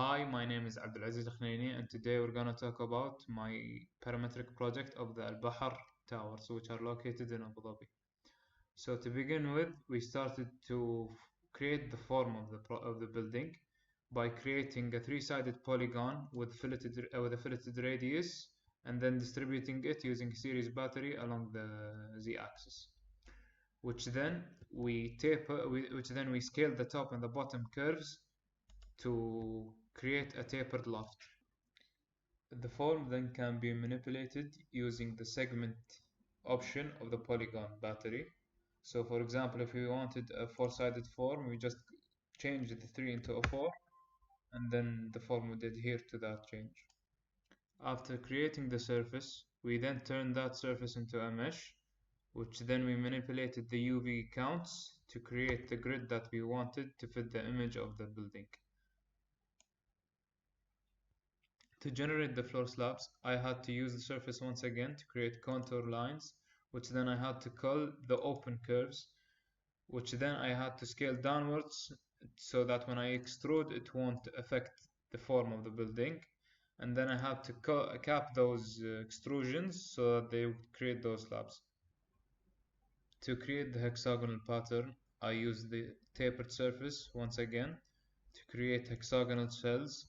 Hi, my name is Abdulaziz Khneni, and today we're gonna talk about my parametric project of the Bahar towers, which are located in Abu Dhabi. So to begin with, we started to create the form of the building by creating a three-sided polygon with a filleted radius, and then distributing it using a series battery along the z-axis. Which then we scale the top and the bottom curves to create a tapered loft. The form then can be manipulated using the segment option of the polygon battery. So for example, if we wanted a four-sided form, we just change the 3 into a 4, and then the form would adhere to that change. After creating the surface, we then turned that surface into a mesh, which then we manipulated the UV counts to create the grid that we wanted to fit the image of the building. To generate the floor slabs, I had to use the surface once again to create contour lines, which then I had to call the open curves, which then I had to scale downwards so that when I extrude it won't affect the form of the building. And then I had to cap those extrusions so that they would create those slabs. To create the hexagonal pattern, I used the tapered surface once again to create hexagonal cells,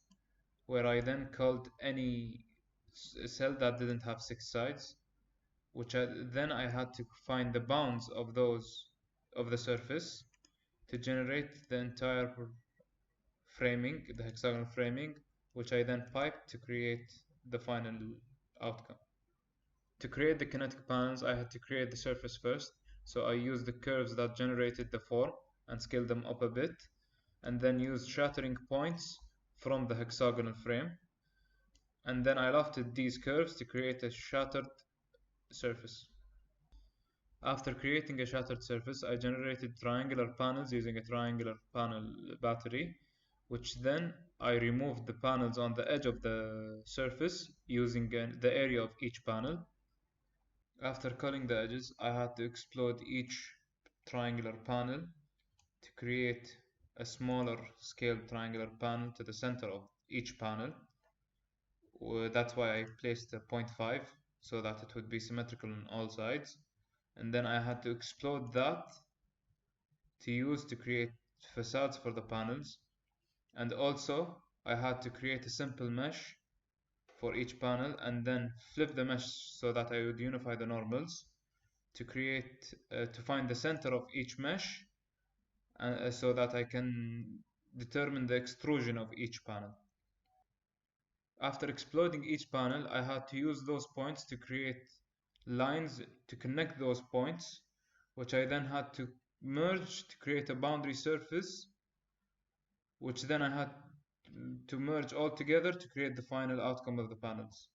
where I then called any cell that didn't have 6 sides, which then I had to find the bounds of the surface to generate the entire framing, the hexagonal framing, which I then piped to create the final outcome. To create the kinetic panels, I had to create the surface first, so I used the curves that generated the form and scaled them up a bit, and then used shattering points from the hexagonal frame, and then I lofted these curves to create a shattered surface. After creating a shattered surface, I generated triangular panels using a triangular panel battery, which then I removed the panels on the edge of the surface using the area of each panel. After culling the edges, I had to explode each triangular panel to create a smaller scaled triangular panel to the center of each panel. That's why I placed a 0.5 so that it would be symmetrical on all sides. And then I had to explode that to use to create facades for the panels. And also I had to create a simple mesh for each panel and then flip the mesh so that I would unify the normals to create to find the center of each mesh so that I can determine the extrusion of each panel. After exploding each panel, I had to use those points to create lines to connect those points, which I then had to merge to create a boundary surface, which then I had to merge all together to create the final outcome of the panels.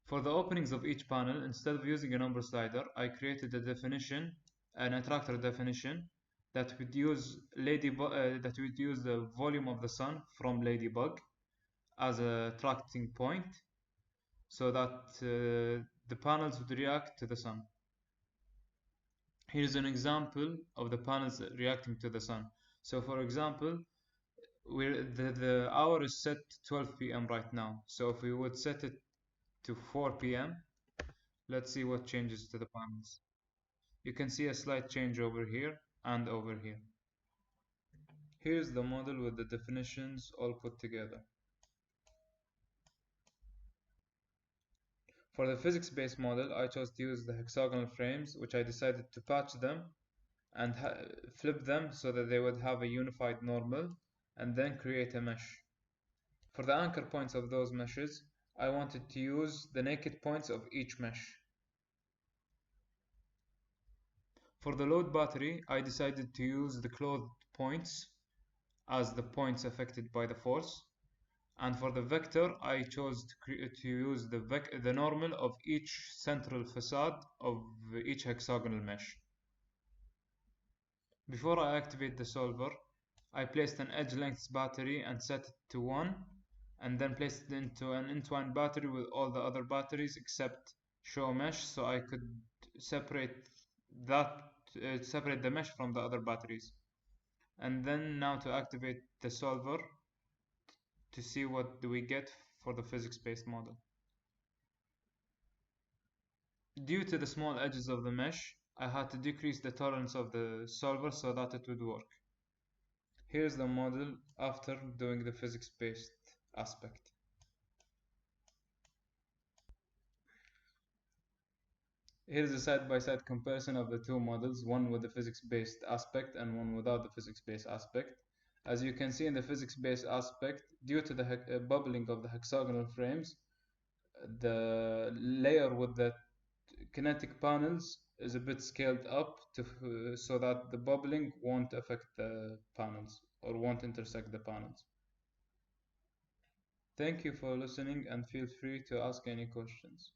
For the openings of each panel, instead of using a number slider, I created a definition, an attractor definition, that would use the volume of the sun from Ladybug as a attracting point, so that the panels would react to the sun. Here's an example of the panels reacting to the sun. So for example, the hour is set to 12 p.m. right now. So if we would set it to 4 p.m., let's see what changes to the panels. You can see a slight change over here and over here. Here's the model with the definitions all put together. For the physics-based model, I chose to use the hexagonal frames, which I decided to patch them and flip them so that they would have a unified normal, and then create a mesh. For the anchor points of those meshes, I wanted to use the naked points of each mesh. For the load battery, I decided to use the clothed points as the points affected by the force. And for the vector, I chose to use the normal of each central facade of each hexagonal mesh. Before I activate the solver, I placed an edge lengths battery and set it to 1, and then placed it into an entwined battery with all the other batteries except show mesh, so I could separate the mesh from the other batteries. And then now to activate the solver to see what do we get for the physics-based model. Due to the small edges of the mesh, I had to decrease the tolerance of the solver so that it would work. Here's the model after doing the physics-based aspect. Here's a side-by-side comparison of the two models, one with the physics-based aspect and one without the physics-based aspect. As you can see in the physics-based aspect, due to the bubbling of the hexagonal frames, the layer with the kinetic panels is a bit scaled up so that the bubbling won't affect the panels or won't intersect the panels. Thank you for listening and feel free to ask any questions.